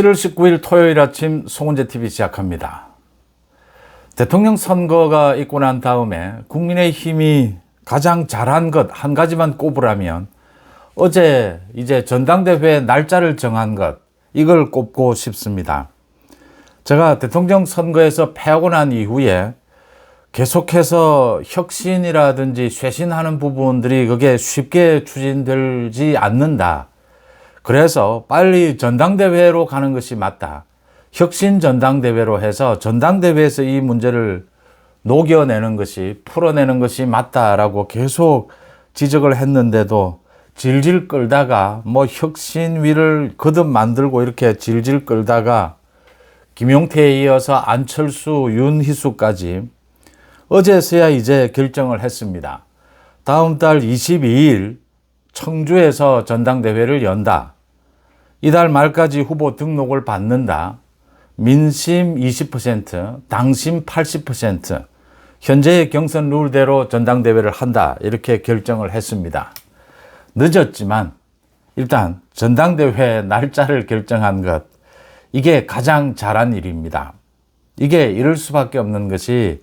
7월 19일 토요일 아침 송은재TV 시작합니다. 대통령 선거가 있고 난 다음에 국민의힘이 가장 잘한 것 한 가지만 꼽으라면 어제 이제 전당대회 날짜를 정한 것, 이걸 꼽고 싶습니다. 제가 대통령 선거에서 패하고 난 이후에 계속해서 혁신이라든지 쇄신하는 부분들이 그게 쉽게 추진되지 않는다. 그래서 빨리 전당대회로 가는 것이 맞다. 혁신 전당대회로 해서 전당대회에서 이 문제를 녹여내는 것이, 풀어내는 것이 맞다라고 계속 지적을 했는데도 질질 끌다가 혁신위를 거듭 만들고 이렇게 질질 끌다가 김용태에 이어서 안철수, 윤희숙까지 어제서야 이제 결정을 했습니다. 다음 달 22일 청주에서 전당대회를 연다. 이달 말까지 후보 등록을 받는다. 민심 20%, 당심 80%, 현재의 경선 룰대로 전당대회를 한다. 이렇게 결정을 했습니다. 늦었지만 일단 전당대회 날짜를 결정한 것, 이게 가장 잘한 일입니다. 이게 이럴 수밖에 없는 것이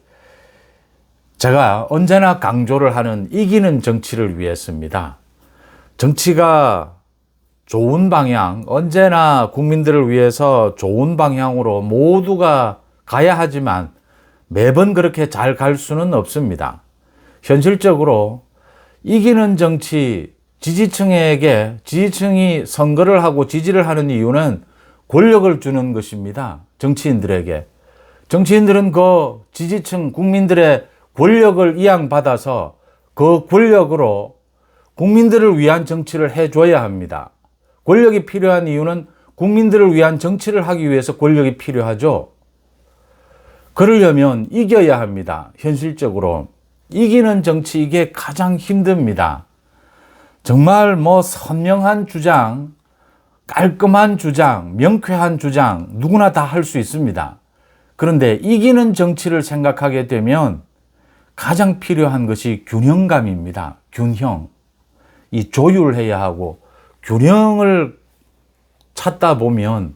제가 언제나 강조를 하는 이기는 정치를 위해서입니다. 정치가 좋은 방향, 언제나 국민들을 위해서 좋은 방향으로 모두가 가야 하지만 매번 그렇게 잘 갈 수는 없습니다. 현실적으로 이기는 정치, 지지층이 선거를 하고 지지를 하는 이유는 권력을 주는 것입니다. 정치인들에게. 정치인들은 그 지지층, 국민들의 권력을 이양받아서 그 권력으로 국민들을 위한 정치를 해줘야 합니다. 권력이 필요한 이유는 국민들을 위한 정치를 하기 위해서 권력이 필요하죠. 그러려면 이겨야 합니다. 현실적으로. 이기는 정치, 이게 가장 힘듭니다. 정말 선명한 주장, 깔끔한 주장, 명쾌한 주장, 누구나 다 할 수 있습니다. 그런데 이기는 정치를 생각하게 되면 가장 필요한 것이 균형감입니다. 균형. 이 조율해야 하고 균형을 찾다 보면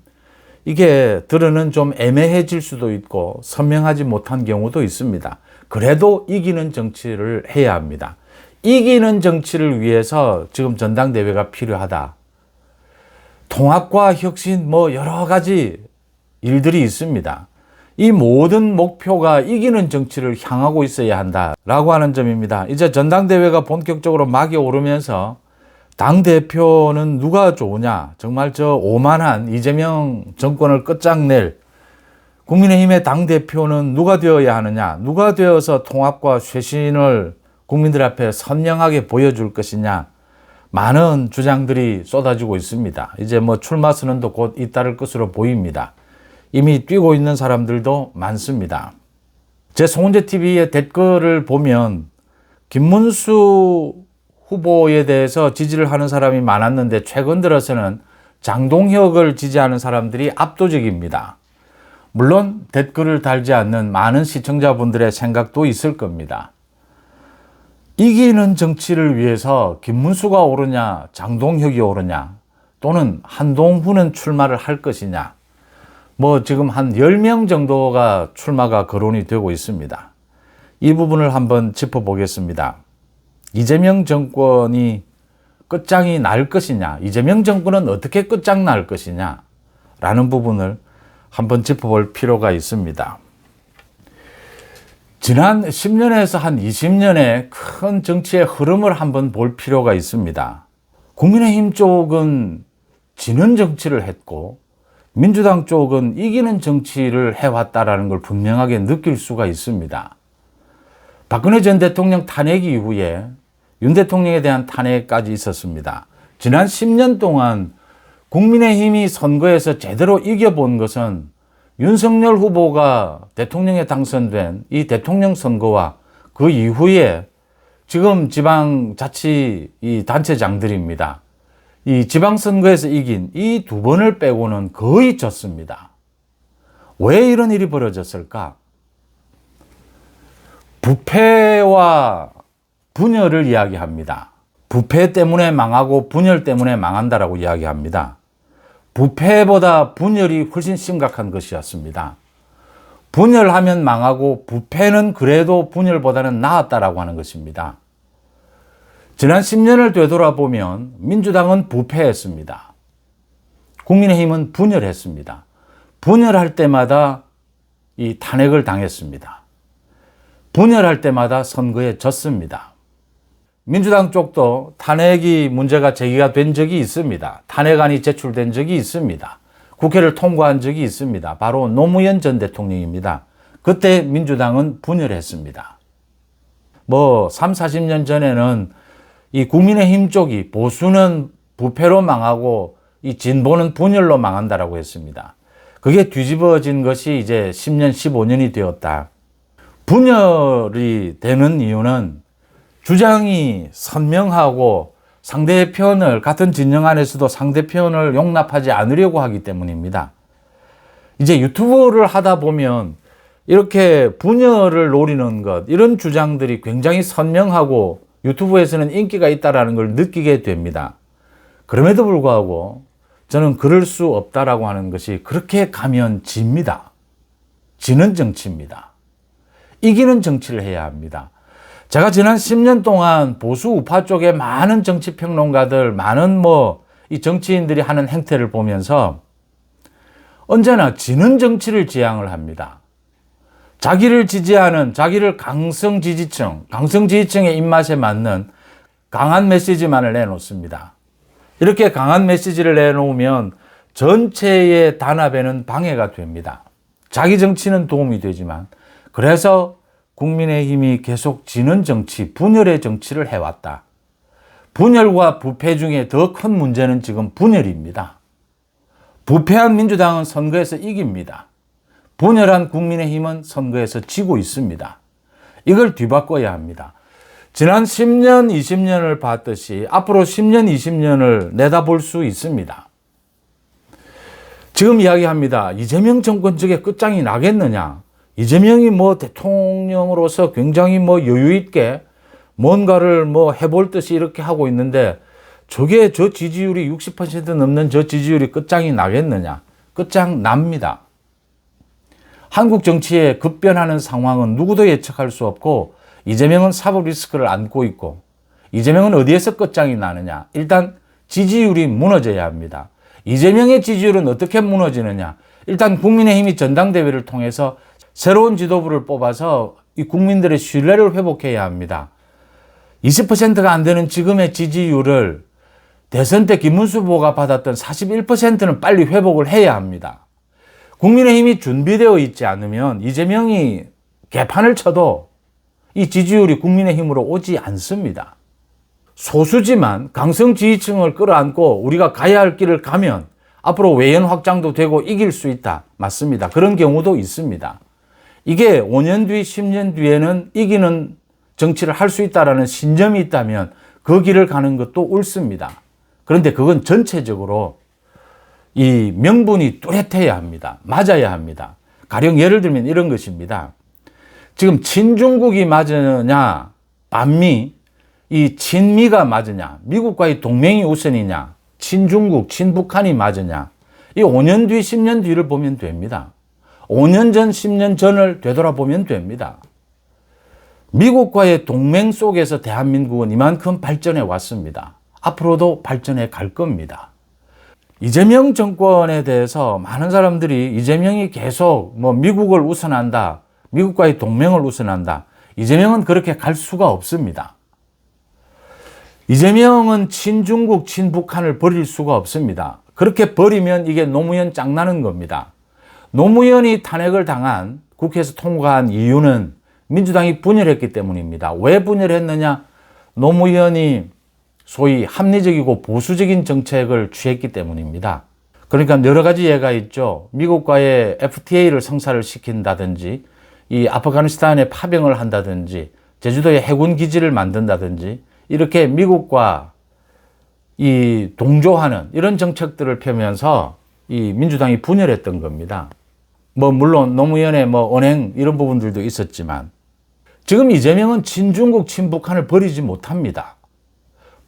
이게 들으는 좀 애매해질 수도 있고 선명하지 못한 경우도 있습니다. 그래도 이기는 정치를 해야 합니다. 이기는 정치를 위해서 지금 전당대회가 필요하다. 통합과 혁신 여러 가지 일들이 있습니다. 이 모든 목표가 이기는 정치를 향하고 있어야 한다라고 하는 점입니다. 이제 전당대회가 본격적으로 막이 오르면서 당대표는 누가 좋으냐, 정말 저 오만한 이재명 정권을 끝장낼 국민의힘의 당대표는 누가 되어야 하느냐, 누가 되어서 통합과 쇄신을 국민들 앞에 선명하게 보여줄 것이냐, 많은 주장들이 쏟아지고 있습니다. 이제 출마 선언도 곧 잇따를 것으로 보입니다. 이미 뛰고 있는 사람들도 많습니다. 제 송은재TV의 댓글을 보면 김문수 후보에 대해서 지지를 하는 사람이 많았는데 최근 들어서는 장동혁을 지지하는 사람들이 압도적입니다. 물론 댓글을 달지 않는 많은 시청자분들의 생각도 있을 겁니다. 이기는 정치를 위해서 김문수가 오르냐, 장동혁이 오르냐, 또는 한동훈은 출마를 할 것이냐, 지금 한 10명 정도가 출마가 거론이 되고 있습니다. 이 부분을 한번 짚어보겠습니다. 이재명 정권이 끝장이 날 것이냐, 이재명 정권은 어떻게 끝장날 것이냐 라는 부분을 한번 짚어볼 필요가 있습니다. 지난 10년에서 한 20년의 큰 정치의 흐름을 한번 볼 필요가 있습니다. 국민의힘 쪽은 지는 정치를 했고 민주당 쪽은 이기는 정치를 해왔다라는 걸 분명하게 느낄 수가 있습니다. 박근혜 전 대통령 탄핵 이후에 윤 대통령에 대한 탄핵까지 있었습니다. 지난 10년 동안 국민의힘이 선거에서 제대로 이겨본 것은 윤석열 후보가 대통령에 당선된 이 대통령 선거와 그 이후에 지금 지방자치 이 단체장들입니다. 이 지방선거에서 이긴 이 두 번을 빼고는 거의 졌습니다. 왜 이런 일이 벌어졌을까? 부패와 분열을 이야기합니다. 부패 때문에 망하고 분열 때문에 망한다라고 이야기합니다. 부패보다 분열이 훨씬 심각한 것이었습니다. 분열하면 망하고 부패는 그래도 분열보다는 나았다라고 하는 것입니다. 지난 10년을 되돌아보면 민주당은 부패했습니다. 국민의힘은 분열했습니다. 분열할 때마다 이 탄핵을 당했습니다. 분열할 때마다 선거에 졌습니다. 민주당 쪽도 탄핵이 문제가 제기가 된 적이 있습니다. 탄핵안이 제출된 적이 있습니다. 국회를 통과한 적이 있습니다. 바로 노무현 전 대통령입니다. 그때 민주당은 분열했습니다. 3, 40년 전에는 이 국민의힘 쪽이 보수는 부패로 망하고 이 진보는 분열로 망한다라고 했습니다. 그게 뒤집어진 것이 이제 10년, 15년이 되었다. 분열이 되는 이유는 주장이 선명하고 상대편을 같은 진영 안에서도 상대편을 용납하지 않으려고 하기 때문입니다. 이제 유튜브를 하다 보면 이렇게 분열을 노리는 것, 이런 주장들이 굉장히 선명하고 유튜브에서는 인기가 있다는 걸 느끼게 됩니다. 그럼에도 불구하고 저는 그럴 수 없다라고 하는 것이 그렇게 가면 집니다. 지는 정치입니다. 이기는 정치를 해야 합니다. 제가 지난 10년 동안 보수 우파 쪽에 많은 정치평론가들, 많은 이 정치인들이 하는 행태를 보면서 언제나 지는 정치를 지향을 합니다. 자기를 지지하는, 자기를 강성 지지층의 입맛에 맞는 강한 메시지만을 내놓습니다. 이렇게 강한 메시지를 내놓으면 전체의 단합에는 방해가 됩니다. 자기 정치는 도움이 되지만, 그래서 국민의힘이 계속 지는 정치, 분열의 정치를 해왔다. 분열과 부패 중에 더 큰 문제는 지금 분열입니다. 부패한 민주당은 선거에서 이깁니다. 분열한 국민의힘은 선거에서 지고 있습니다. 이걸 뒤바꿔야 합니다. 지난 10년, 20년을 봤듯이 앞으로 10년, 20년을 내다볼 수 있습니다. 지금 이야기합니다. 이재명 정권 쪽에 끝장이 나겠느냐? 이재명이 대통령으로서 굉장히 여유 있게 뭔가를 해볼 듯이 이렇게 하고 있는데 저게 저 지지율이 60% 넘는 저 지지율이 끝장이 나겠느냐? 끝장 납니다. 한국 정치에 급변하는 상황은 누구도 예측할 수 없고 이재명은 사법 리스크를 안고 있고 이재명은 어디에서 끝장이 나느냐? 일단 지지율이 무너져야 합니다. 이재명의 지지율은 어떻게 무너지느냐? 일단 국민의힘이 전당대회를 통해서 새로운 지도부를 뽑아서 이 국민들의 신뢰를 회복해야 합니다. 20%가 안 되는 지금의 지지율을 대선 때 김문수 후보가 받았던 41%는 빨리 회복을 해야 합니다. 국민의힘이 준비되어 있지 않으면 이재명이 개판을 쳐도 이 지지율이 국민의힘으로 오지 않습니다. 소수지만 강성 지지층을 끌어안고 우리가 가야 할 길을 가면 앞으로 외연 확장도 되고 이길 수 있다. 맞습니다. 그런 경우도 있습니다. 이게 5년 뒤, 10년 뒤에는 이기는 정치를 할 수 있다는 신념이 있다면 그 길을 가는 것도 옳습니다. 그런데 그건 전체적으로 이 명분이 뚜렷해야 합니다. 맞아야 합니다. 가령 예를 들면 이런 것입니다. 지금 친중국이 맞으냐, 반미, 이 친미가 맞으냐, 미국과의 동맹이 우선이냐, 친중국, 친북한이 맞으냐, 이 5년 뒤, 10년 뒤를 보면 됩니다. 5년 전, 10년 전을 되돌아보면 됩니다. 미국과의 동맹 속에서 대한민국은 이만큼 발전해 왔습니다. 앞으로도 발전해 갈 겁니다. 이재명 정권에 대해서 많은 사람들이 이재명이 계속 미국을 우선한다, 미국과의 동맹을 우선한다. 이재명은 그렇게 갈 수가 없습니다. 이재명은 친중국, 친북한을 버릴 수가 없습니다. 그렇게 버리면 이게 노무현 짱나는 겁니다. 노무현이 탄핵을 당한 국회에서 통과한 이유는 민주당이 분열했기 때문입니다. 왜 분열했느냐? 노무현이 소위 합리적이고 보수적인 정책을 취했기 때문입니다. 그러니까 여러 가지 예가 있죠. 미국과의 FTA를 성사를 시킨다든지, 이 아프가니스탄에 파병을 한다든지, 제주도에 해군 기지를 만든다든지, 이렇게 미국과 이 동조하는 이런 정책들을 펴면서 이 민주당이 분열했던 겁니다. 물론 노무현의 언행 이런 부분들도 있었지만 지금 이재명은 친중국, 친북한을 버리지 못합니다.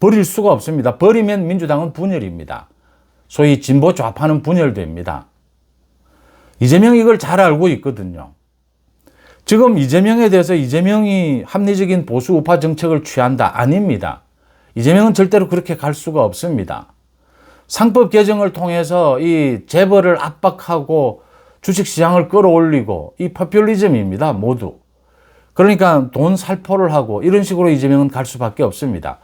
버릴 수가 없습니다. 버리면 민주당은 분열입니다. 소위 진보 좌파는 분열됩니다. 이재명이 이걸 잘 알고 있거든요. 지금 이재명에 대해서 이재명이 합리적인 보수 우파 정책을 취한다? 아닙니다. 이재명은 절대로 그렇게 갈 수가 없습니다. 상법 개정을 통해서 이 재벌을 압박하고 주식시장을 끌어올리고 이 포퓰리즘입니다. 모두. 그러니까 돈 살포를 하고 이런 식으로 이재명은 갈 수밖에 없습니다.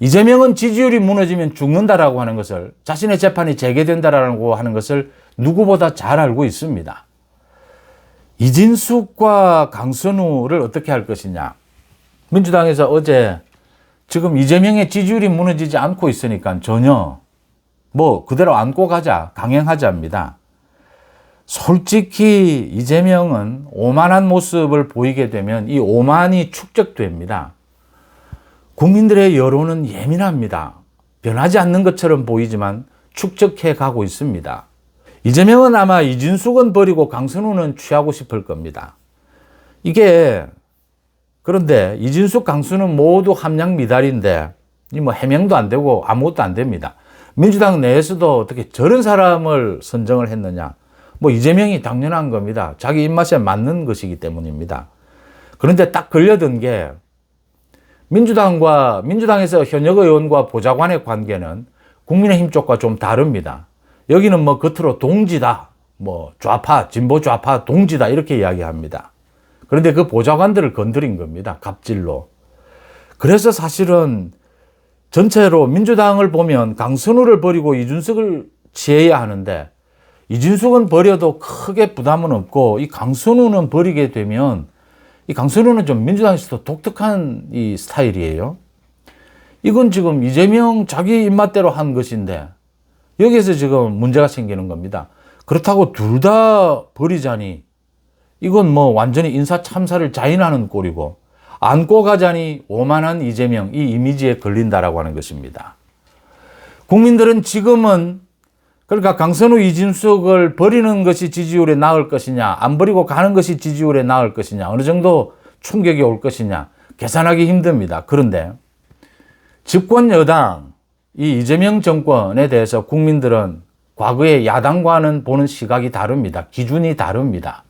이재명은 지지율이 무너지면 죽는다라고 하는 것을, 자신의 재판이 재개된다라고 하는 것을 누구보다 잘 알고 있습니다. 이진숙과 강선우를 어떻게 할 것이냐. 민주당에서 어제 지금 이재명의 지지율이 무너지지 않고 있으니까 전혀 뭐 그대로 안고 가자, 강행하자입니다. 솔직히 이재명은 오만한 모습을 보이게 되면 이 오만이 축적됩니다. 국민들의 여론은 예민합니다. 변하지 않는 것처럼 보이지만 축적해 가고 있습니다. 이재명은 아마 이진숙은 버리고 강선우는 취하고 싶을 겁니다. 이게 그런데 이진숙, 강선우는 모두 함량 미달인데 뭐 해명도 안 되고 아무것도 안 됩니다. 민주당 내에서도 어떻게 저런 사람을 선정을 했느냐. 뭐 이재명이 당연한 겁니다. 자기 입맛에 맞는 것이기 때문입니다. 그런데 딱 걸려든 게 민주당에서 현역 의원과 보좌관의 관계는 국민의힘 쪽과 좀 다릅니다. 여기는 뭐 겉으로 동지다, 뭐 좌파, 진보 좌파 동지다 이렇게 이야기합니다. 그런데 그 보좌관들을 건드린 겁니다. 갑질로. 그래서 사실은 전체로 민주당을 보면 강선우를 버리고 이준석을 취해야 하는데 이준석은 버려도 크게 부담은 없고 이 강선우는 버리게 되면 이 강선우는 좀 민주당에서도 독특한 이 스타일이에요. 이건 지금 이재명 자기 입맛대로 한 것인데 여기에서 지금 문제가 생기는 겁니다. 그렇다고 둘 다 버리자니 이건 뭐 완전히 인사 참사를 자인하는 꼴이고 안고 가자니 오만한 이재명 이 이미지에 걸린다라고 하는 것입니다. 국민들은 지금은 그러니까 강선우, 이진숙을 버리는 것이 지지율에 나을 것이냐, 안 버리고 가는 것이 지지율에 나을 것이냐, 어느 정도 충격이 올 것이냐, 계산하기 힘듭니다. 그런데 집권 여당, 이 이재명 정권에 대해서 국민들은 과거의 야당과는 보는 시각이 다릅니다. 기준이 다릅니다.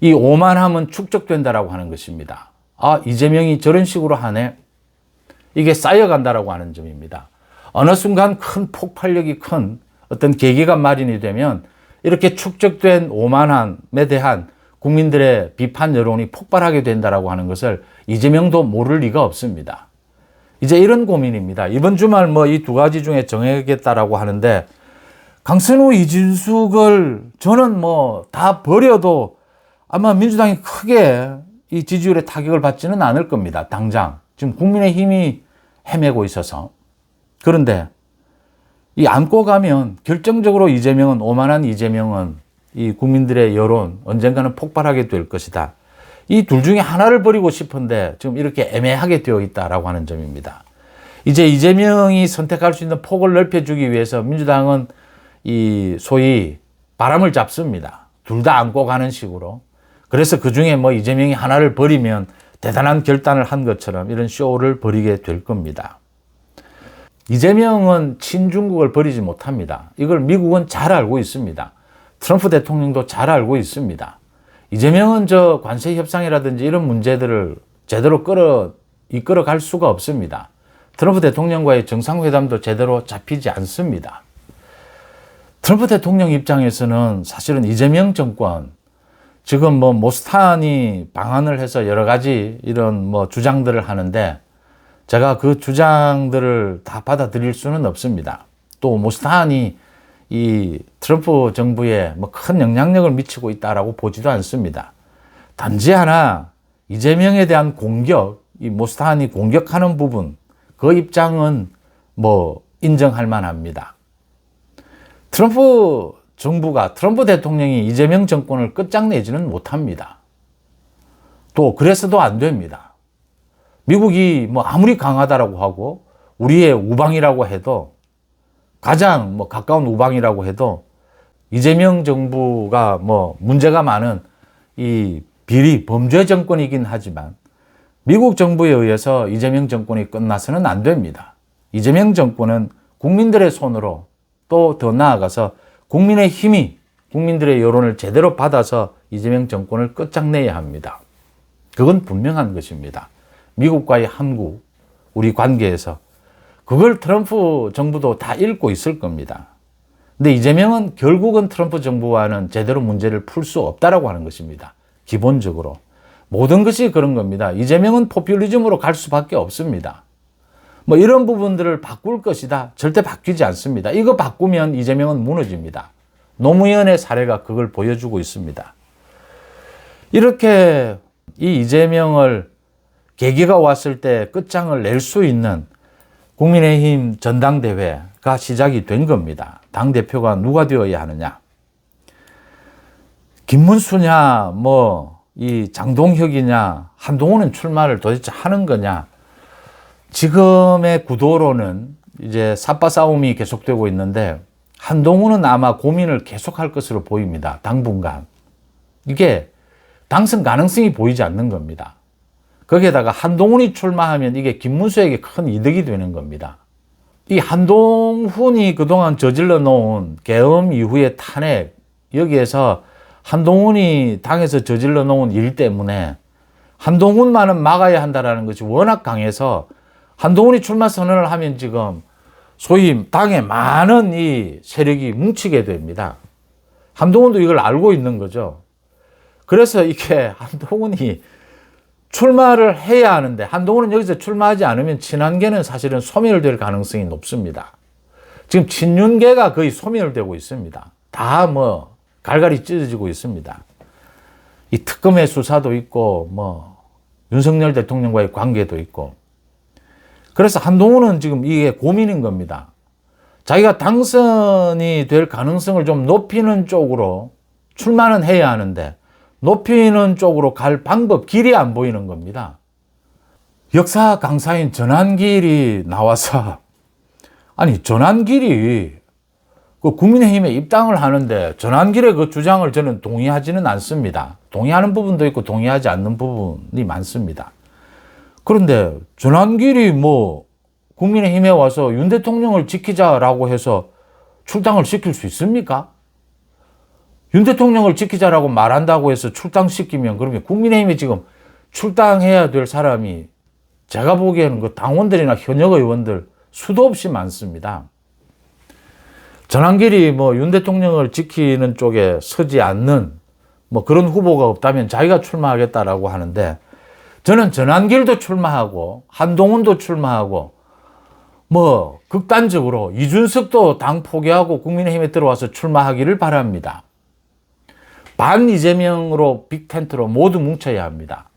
이 오만함은 축적된다라고 하는 것입니다. 아, 이재명이 저런 식으로 하네. 이게 쌓여간다라고 하는 점입니다. 어느 순간 큰 폭발력이 큰 어떤 계기가 마련이 되면 이렇게 축적된 오만함에 대한 국민들의 비판 여론이 폭발하게 된다라고 하는 것을 이재명도 모를 리가 없습니다. 이제 이런 고민입니다. 이번 주말 뭐 이 두 가지 중에 정해야겠다라고 하는데 강선우, 이진숙을 저는 뭐 다 버려도 아마 민주당이 크게 이 지지율에 타격을 받지는 않을 겁니다. 당장. 지금 국민의힘이 헤매고 있어서. 그런데 이 안고 가면 결정적으로 오만한 이재명은 이 국민들의 여론 언젠가는 폭발하게 될 것이다. 이 둘 중에 하나를 버리고 싶은데 지금 이렇게 애매하게 되어 있다라고 하는 점입니다. 이제 이재명이 선택할 수 있는 폭을 넓혀주기 위해서 민주당은 이 소위 바람을 잡습니다. 둘 다 안고 가는 식으로. 그래서 그 중에 뭐 이재명이 하나를 버리면 대단한 결단을 한 것처럼 이런 쇼를 벌이게 될 겁니다. 이재명은 친중국을 버리지 못합니다. 이걸 미국은 잘 알고 있습니다. 트럼프 대통령도 잘 알고 있습니다. 이재명은 저 관세 협상이라든지 이런 문제들을 제대로 이끌어갈 수가 없습니다. 트럼프 대통령과의 정상회담도 제대로 잡히지 않습니다. 트럼프 대통령 입장에서는 사실은 이재명 정권, 지금 뭐 모스탄이 방한을 해서 여러 가지 이런 뭐 주장들을 하는데 제가 그 주장들을 다 받아들일 수는 없습니다. 또 모스탄이 이 트럼프 정부에 뭐 큰 영향력을 미치고 있다라고 보지도 않습니다. 단지 하나 이재명에 대한 공격, 이 모스탄이 공격하는 부분, 그 입장은 뭐 인정할 만합니다. 트럼프 대통령이 이재명 정권을 끝장내지는 못합니다. 또 그래서도 안 됩니다. 미국이 뭐 아무리 강하다라고 하고 우리의 우방이라고 해도 가장 뭐 가까운 우방이라고 해도 이재명 정부가 뭐 문제가 많은 이 비리 범죄 정권이긴 하지만 미국 정부에 의해서 이재명 정권이 끝나서는 안 됩니다. 이재명 정권은 국민들의 손으로 또 더 나아가서 국민의 힘이 국민들의 여론을 제대로 받아서 이재명 정권을 끝장내야 합니다. 그건 분명한 것입니다. 미국과의 한국, 우리 관계에서 그걸 트럼프 정부도 다 읽고 있을 겁니다. 근데 이재명은 결국은 트럼프 정부와는 제대로 문제를 풀 수 없다라고 하는 것입니다. 기본적으로. 모든 것이 그런 겁니다. 이재명은 포퓰리즘으로 갈 수밖에 없습니다. 뭐 이런 부분들을 바꿀 것이다. 절대 바뀌지 않습니다. 이거 바꾸면 이재명은 무너집니다. 노무현의 사례가 그걸 보여주고 있습니다. 이렇게 이 이재명을 계기가 왔을 때 끝장을 낼 수 있는 국민의힘 전당대회가 시작이 된 겁니다. 당대표가 누가 되어야 하느냐. 김문수냐, 이 장동혁이냐, 한동훈은 출마를 도대체 하는 거냐. 지금의 구도로는 이제 삿바 싸움이 계속되고 있는데 한동훈은 아마 고민을 계속할 것으로 보입니다. 당분간. 이게 당선 가능성이 보이지 않는 겁니다. 거기에다가 한동훈이 출마하면 이게 김문수에게 큰 이득이 되는 겁니다. 이 한동훈이 그동안 저질러 놓은 계엄 이후의 탄핵, 여기에서 한동훈이 당에서 저질러 놓은 일 때문에 한동훈만은 막아야 한다는 것이 워낙 강해서 한동훈이 출마 선언을 하면 지금 소위 당에 많은 이 세력이 뭉치게 됩니다. 한동훈도 이걸 알고 있는 거죠. 그래서 이게 한동훈이 출마를 해야 하는데 한동훈은 여기서 출마하지 않으면 친한계는 사실은 소멸될 가능성이 높습니다. 지금 친윤계가 거의 소멸되고 있습니다. 다 갈갈이 찢어지고 있습니다. 이 특검의 수사도 있고 윤석열 대통령과의 관계도 있고 그래서 한동훈은 지금 이게 고민인 겁니다. 자기가 당선이 될 가능성을 좀 높이는 쪽으로 출마는 해야 하는데 높이는 쪽으로 갈 방법, 길이 안 보이는 겁니다. 역사 강사인 전한길이 나와서 아니 전한길이 그 국민의힘에 입당을 하는데 전한길의 그 주장을 저는 동의하지는 않습니다. 동의하는 부분도 있고 동의하지 않는 부분이 많습니다. 그런데 전한길이 국민의힘에 와서 윤 대통령을 지키자라고 해서 출당을 시킬 수 있습니까? 윤 대통령을 지키자라고 말한다고 해서 출당시키면 그러면 국민의힘에 지금 출당해야 될 사람이 제가 보기에는 그 당원들이나 현역 의원들 수도 없이 많습니다. 전한길이 윤 대통령을 지키는 쪽에 서지 않는 그런 후보가 없다면 자기가 출마하겠다라고 하는데 저는 전한길도 출마하고 한동훈도 출마하고 극단적으로 이준석도 당 포기하고 국민의힘에 들어와서 출마하기를 바랍니다. 반 이재명으로 빅텐트로 모두 뭉쳐야 합니다.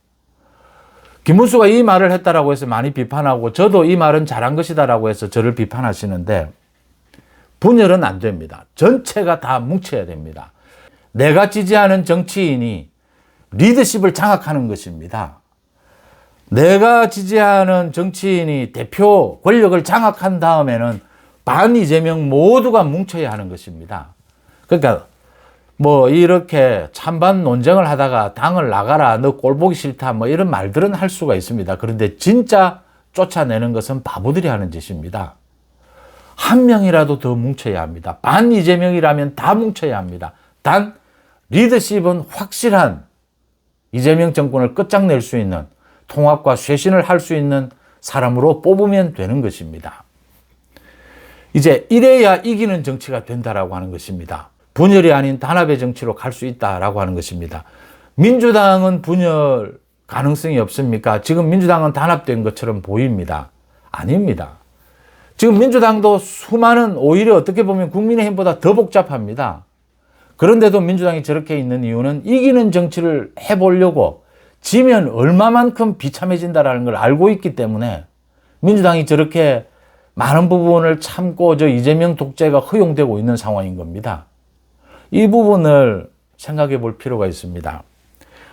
김문수가 이 말을 했다라고 해서 많이 비판하고 저도 이 말은 잘한 것이다라고 해서 저를 비판하시는데 분열은 안 됩니다. 전체가 다 뭉쳐야 됩니다. 내가 지지하는 정치인이 리더십을 장악하는 것입니다. 내가 지지하는 정치인이 대표 권력을 장악한 다음에는 반 이재명 모두가 뭉쳐야 하는 것입니다. 그러니까 이렇게 찬반 논쟁을 하다가 당을 나가라, 너 꼴 보기 싫다, 이런 말들은 할 수가 있습니다. 그런데 진짜 쫓아내는 것은 바보들이 하는 짓입니다. 한 명이라도 더 뭉쳐야 합니다. 반 이재명이라면 다 뭉쳐야 합니다. 단 리더십은 확실한 이재명 정권을 끝장낼 수 있는 통합과 쇄신을 할 수 있는 사람으로 뽑으면 되는 것입니다. 이제 이래야 이기는 정치가 된다라고 하는 것입니다. 분열이 아닌 단합의 정치로 갈 수 있다라고 하는 것입니다. 민주당은 분열 가능성이 없습니까? 지금 민주당은 단합된 것처럼 보입니다. 아닙니다. 지금 민주당도 수많은 오히려 어떻게 보면 국민의힘보다 더 복잡합니다. 그런데도 민주당이 저렇게 있는 이유는 이기는 정치를 해보려고 지면 얼마만큼 비참해진다라는 걸 알고 있기 때문에 민주당이 저렇게 많은 부분을 참고 이재명 독재가 허용되고 있는 상황인 겁니다. 이 부분을 생각해 볼 필요가 있습니다.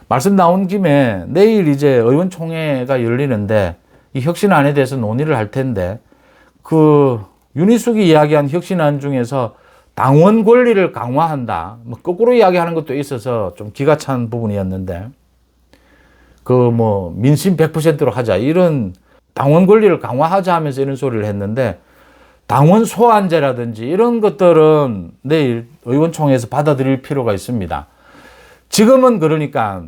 말씀 나온 김에 내일 이제 의원총회가 열리는데 이 혁신안에 대해서 논의를 할 텐데 윤희숙이 이야기한 혁신안 중에서 당원 권리를 강화한다. 거꾸로 이야기하는 것도 있어서 좀 기가 찬 부분이었는데 민심 100%로 하자. 이런 당원 권리를 강화하자 하면서 이런 소리를 했는데 당원 소환제라든지 이런 것들은 내일 의원총회에서 받아들일 필요가 있습니다. 지금은 그러니까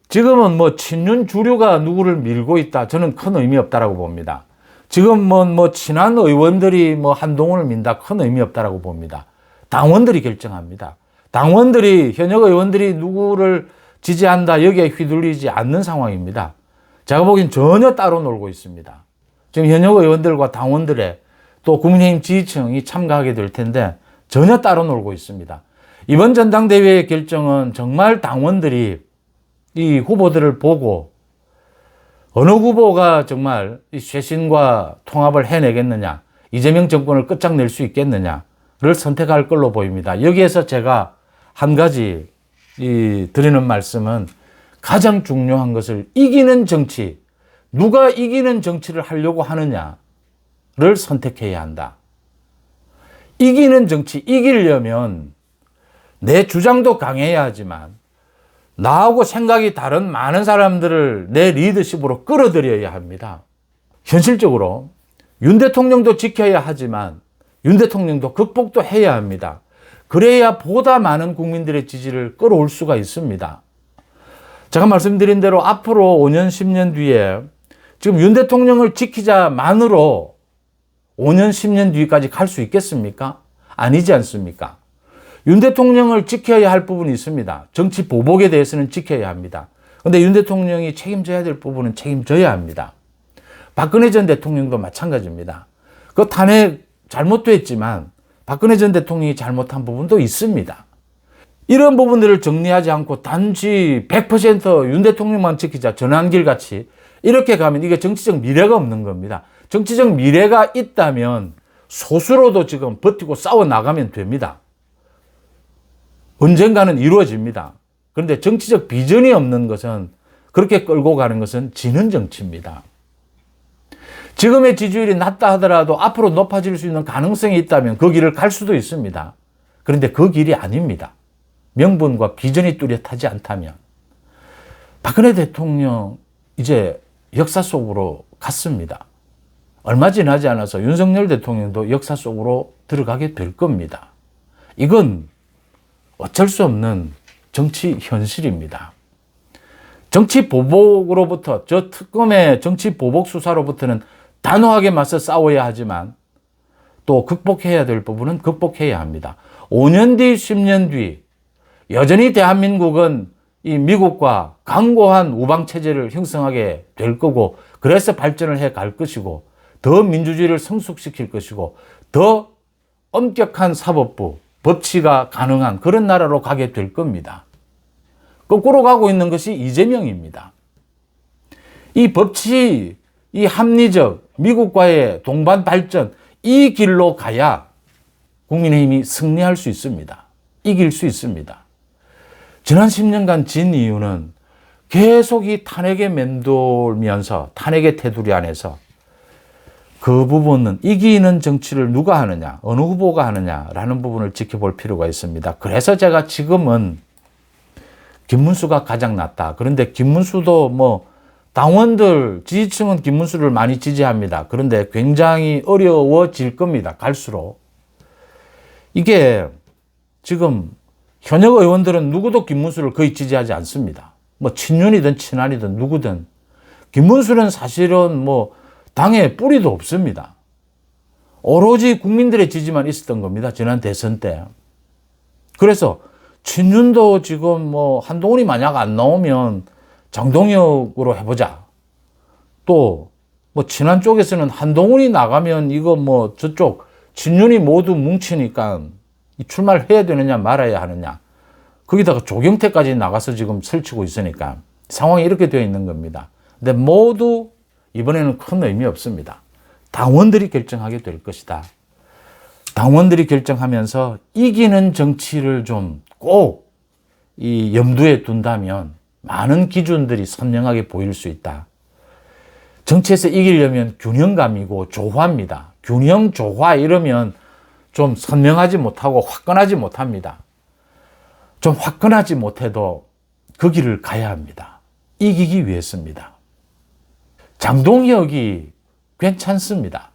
지금은 뭐 친윤 주류가 누구를 밀고 있다. 저는 큰 의미 없다라고 봅니다. 지금 뭐 친한 의원들이 뭐 한동훈을 민다. 큰 의미 없다라고 봅니다. 당원들이 결정합니다. 당원들이 현역 의원들이 누구를 지지한다. 여기에 휘둘리지 않는 상황입니다. 제가 보기엔 전혀 따로 놀고 있습니다. 지금 현역 의원들과 당원들의 또 국민의힘 지지층이 참가하게 될 텐데 전혀 따로 놀고 있습니다. 이번 전당대회의 결정은 정말 당원들이 이 후보들을 보고 어느 후보가 정말 이 쇄신과 통합을 해내겠느냐, 이재명 정권을 끝장낼 수 있겠느냐를 선택할 걸로 보입니다. 여기에서 제가 한 가지 드리는 말씀은 가장 중요한 것을 이기는 정치, 누가 이기는 정치를 하려고 하느냐를 선택해야 한다. 이기는 정치, 이기려면 내 주장도 강해야 하지만 나하고 생각이 다른 많은 사람들을 내 리더십으로 끌어들여야 합니다. 현실적으로 윤 대통령도 지켜야 하지만 윤 대통령도 극복도 해야 합니다. 그래야 보다 많은 국민들의 지지를 끌어올 수가 있습니다. 제가 말씀드린 대로 앞으로 5년, 10년 뒤에 지금 윤 대통령을 지키자만으로 5년, 10년 뒤까지 갈 수 있겠습니까? 아니지 않습니까? 윤 대통령을 지켜야 할 부분이 있습니다. 정치 보복에 대해서는 지켜야 합니다. 그런데 윤 대통령이 책임져야 될 부분은 책임져야 합니다. 박근혜 전 대통령도 마찬가지입니다. 그 탄핵 잘못됐지만 박근혜 전 대통령이 잘못한 부분도 있습니다. 이런 부분들을 정리하지 않고 단지 100% 윤 대통령만 지키자, 전환길 같이 이렇게 가면 이게 정치적 미래가 없는 겁니다. 정치적 미래가 있다면 소수로도 지금 버티고 싸워 나가면 됩니다. 언젠가는 이루어집니다. 그런데 정치적 비전이 없는 것은, 그렇게 끌고 가는 것은 지는 정치입니다. 지금의 지지율이 낮다 하더라도 앞으로 높아질 수 있는 가능성이 있다면 그 길을 갈 수도 있습니다. 그런데 그 길이 아닙니다. 명분과 비전이 뚜렷하지 않다면. 박근혜 대통령 이제 역사 속으로 갔습니다. 얼마 지나지 않아서 윤석열 대통령도 역사 속으로 들어가게 될 겁니다. 이건 어쩔 수 없는 정치 현실입니다. 정치 보복으로부터, 저 특검의 정치 보복 수사로부터는 단호하게 맞서 싸워야 하지만 또 극복해야 될 부분은 극복해야 합니다. 5년 뒤, 10년 뒤 여전히 대한민국은 이 미국과 강고한 우방체제를 형성하게 될 거고, 그래서 발전을 해 갈 것이고, 더 민주주의를 성숙시킬 것이고, 더 엄격한 사법부, 법치가 가능한 그런 나라로 가게 될 겁니다. 거꾸로 가고 있는 것이 이재명입니다. 이 법치, 이 합리적 미국과의 동반 발전, 이 길로 가야 국민의힘이 승리할 수 있습니다. 이길 수 있습니다. 지난 10년간 진 이유는 계속 이 탄핵에 맴돌면서, 탄핵의 테두리 안에서 그 부분은 이기는 정치를 누가 하느냐, 어느 후보가 하느냐라는 부분을 지켜볼 필요가 있습니다. 그래서 제가 지금은 김문수가 가장 낫다. 그런데 김문수도 뭐 당원들, 지지층은 김문수를 많이 지지합니다. 그런데 굉장히 어려워질 겁니다. 갈수록. 이게 지금 현역 의원들은 누구도 김문수를 거의 지지하지 않습니다. 뭐 친윤이든 친한이든 누구든. 김문수는 사실은 뭐 당에 뿌리도 없습니다. 오로지 국민들의 지지만 있었던 겁니다. 지난 대선 때. 그래서 친윤도 지금 뭐 한동훈이 만약 안 나오면 장동혁으로 해보자. 또 뭐 친한 쪽에서는 한동훈이 나가면 이거 뭐 저쪽 친윤이 모두 뭉치니까 출마를 해야 되느냐 말아야 하느냐. 거기다가 조경태까지 나가서 지금 설치고 있으니까 상황이 이렇게 되어 있는 겁니다. 근데 모두 이번에는 큰 의미 없습니다. 당원들이 결정하게 될 것이다. 당원들이 결정하면서 이기는 정치를 좀 꼭 이 염두에 둔다면 많은 기준들이 선명하게 보일 수 있다. 정치에서 이기려면 균형감이고 조화입니다. 균형, 조화 이러면 좀 선명하지 못하고 화끈하지 못합니다. 좀 화끈하지 못해도 그 길을 가야 합니다. 이기기 위해서입니다. 장동혁이 괜찮습니다.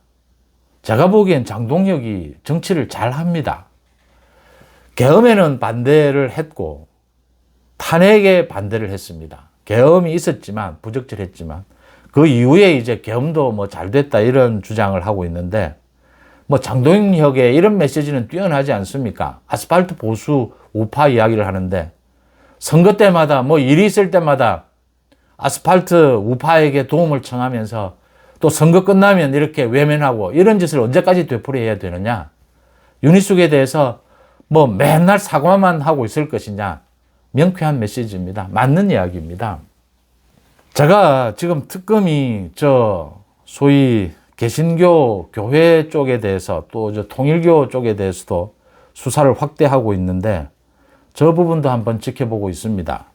제가 보기엔 장동혁이 정치를 잘 합니다. 계엄에는 반대를 했고 탄핵에 반대를 했습니다. 계엄이 있었지만 부적절했지만 그 이후에 이제 계엄도 뭐 잘 됐다 이런 주장을 하고 있는데 뭐 장동혁의 이런 메시지는 뛰어나지 않습니까? 아스팔트 보수 우파 이야기를 하는데 선거 때마다 뭐 일이 있을 때마다 아스팔트 우파에게 도움을 청하면서 또 선거 끝나면 이렇게 외면하고 이런 짓을 언제까지 되풀이해야 되느냐? 윤희숙에 대해서 뭐 맨날 사과만 하고 있을 것이냐? 명쾌한 메시지입니다. 맞는 이야기입니다. 제가 지금 특검이 소위 개신교 교회 쪽에 대해서 또 통일교 쪽에 대해서도 수사를 확대하고 있는데 저 부분도 한번 지켜보고 있습니다.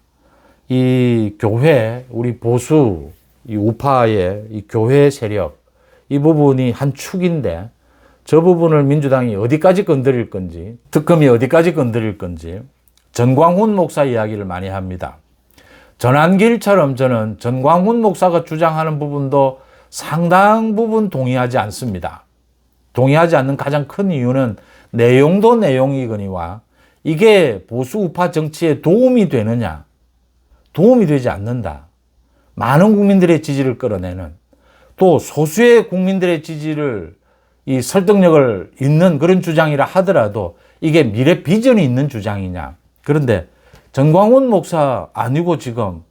이 교회, 우리 보수, 이 우파의 이 교회 세력, 이 부분이 한 축인데 저 부분을 민주당이 어디까지 건드릴 건지, 특검이 어디까지 건드릴 건지 전광훈 목사 이야기를 많이 합니다. 전한길처럼 저는 전광훈 목사가 주장하는 부분도 상당 부분 동의하지 않습니다. 동의하지 않는 가장 큰 이유는 내용도 내용이거니와 이게 보수 우파 정치에 도움이 되느냐? 도움이 되지 않는다. 많은 국민들의 지지를 끌어내는 또 소수의 국민들의 지지를 이 설득력을 있는 그런 주장이라 하더라도 이게 미래 비전이 있는 주장이냐? 그런데 전광훈 목사 아니고 지금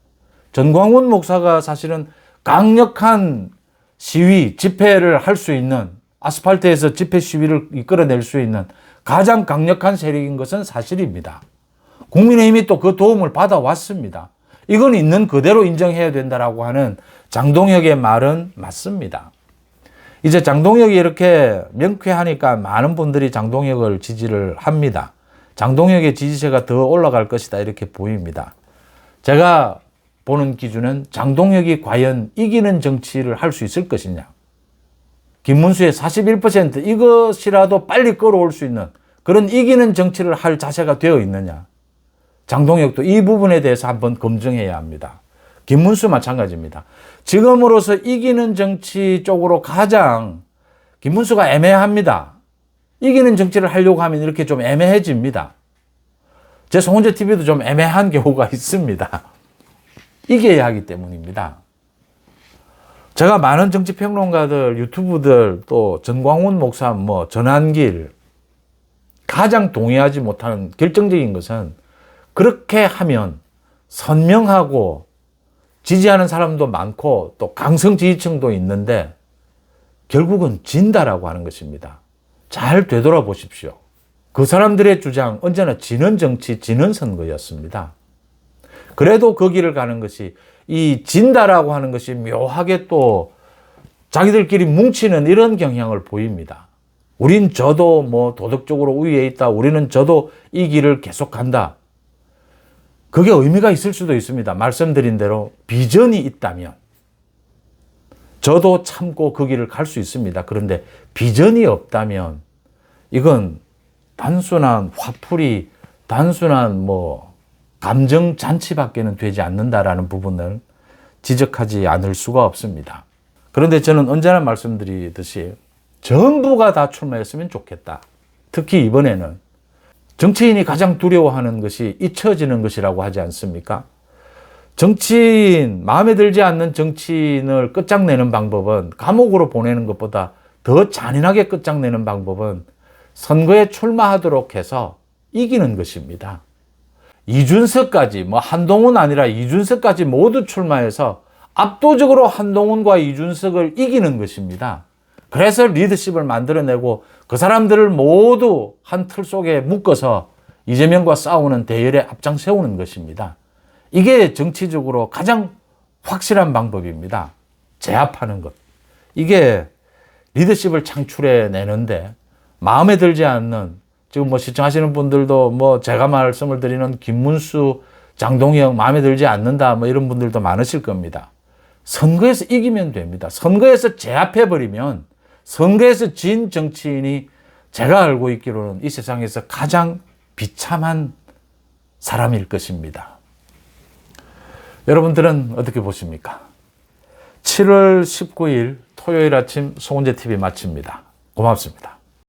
전광훈 목사가 사실은 강력한 시위, 집회를 할 수 있는 아스팔트에서 집회 시위를 이끌어낼 수 있는 가장 강력한 세력인 것은 사실입니다. 국민의힘이 또 그 도움을 받아왔습니다. 이건 있는 그대로 인정해야 된다라고 하는 장동혁의 말은 맞습니다. 이제 장동혁이 이렇게 명쾌하니까 많은 분들이 장동혁을 지지를 합니다. 장동혁의 지지세가 더 올라갈 것이다 이렇게 보입니다. 제가 보는 기준은 장동혁이 과연 이기는 정치를 할 수 있을 것이냐. 김문수의 41% 이것이라도 빨리 끌어올 수 있는 그런 이기는 정치를 할 자세가 되어 있느냐. 장동혁도 이 부분에 대해서 한번 검증해야 합니다. 김문수 마찬가지입니다. 지금으로서 이기는 정치 쪽으로 가장 김문수가 애매합니다. 이기는 정치를 하려고 하면 이렇게 좀 애매해집니다. 제 송은재 TV도 좀 애매한 경우가 있습니다. 이겨야 하기 때문입니다. 제가 많은 정치평론가들, 유튜브들, 또 전광훈 목사, 전한길 가장 동의하지 못하는 결정적인 것은 그렇게 하면 선명하고 지지하는 사람도 많고 또 강성 지지층도 있는데 결국은 진다라고 하는 것입니다. 잘 되돌아보십시오. 그 사람들의 주장 언제나 지는 정치, 지는 선거였습니다. 그래도 그 길을 가는 것이 이 진다라고 하는 것이 묘하게 또 자기들끼리 뭉치는 이런 경향을 보입니다. 우린 저도 도덕적으로 우위에 있다. 우리는 저도 이 길을 계속 간다. 그게 의미가 있을 수도 있습니다. 말씀드린 대로 비전이 있다면 저도 참고 그 길을 갈 수 있습니다. 그런데 비전이 없다면 이건 단순한 화풀이, 단순한 감정 잔치밖에는 되지 않는다라는 부분을 지적하지 않을 수가 없습니다. 그런데 저는 언제나 말씀드리듯이 전부가 다 출마했으면 좋겠다. 특히 이번에는 정치인이 가장 두려워하는 것이 잊혀지는 것이라고 하지 않습니까? 정치인, 마음에 들지 않는 정치인을 끝장내는 방법은 감옥으로 보내는 것보다 더 잔인하게 끝장내는 방법은 선거에 출마하도록 해서 이기는 것입니다. 이준석까지, 한동훈 아니라 이준석까지 모두 출마해서 압도적으로 한동훈과 이준석을 이기는 것입니다. 그래서 리더십을 만들어내고 그 사람들을 모두 한 틀 속에 묶어서 이재명과 싸우는 대열에 앞장 세우는 것입니다. 이게 정치적으로 가장 확실한 방법입니다. 제압하는 것. 이게 리더십을 창출해 내는데 마음에 들지 않는, 지금 시청하시는 분들도 제가 말씀을 드리는 김문수, 장동혁 마음에 들지 않는다 이런 분들도 많으실 겁니다. 선거에서 이기면 됩니다. 선거에서 제압해버리면 선거에서 진 정치인이 제가 알고 있기로는 이 세상에서 가장 비참한 사람일 것입니다. 여러분들은 어떻게 보십니까? 7월 19일 토요일 아침 송은재 TV 마칩니다. 고맙습니다.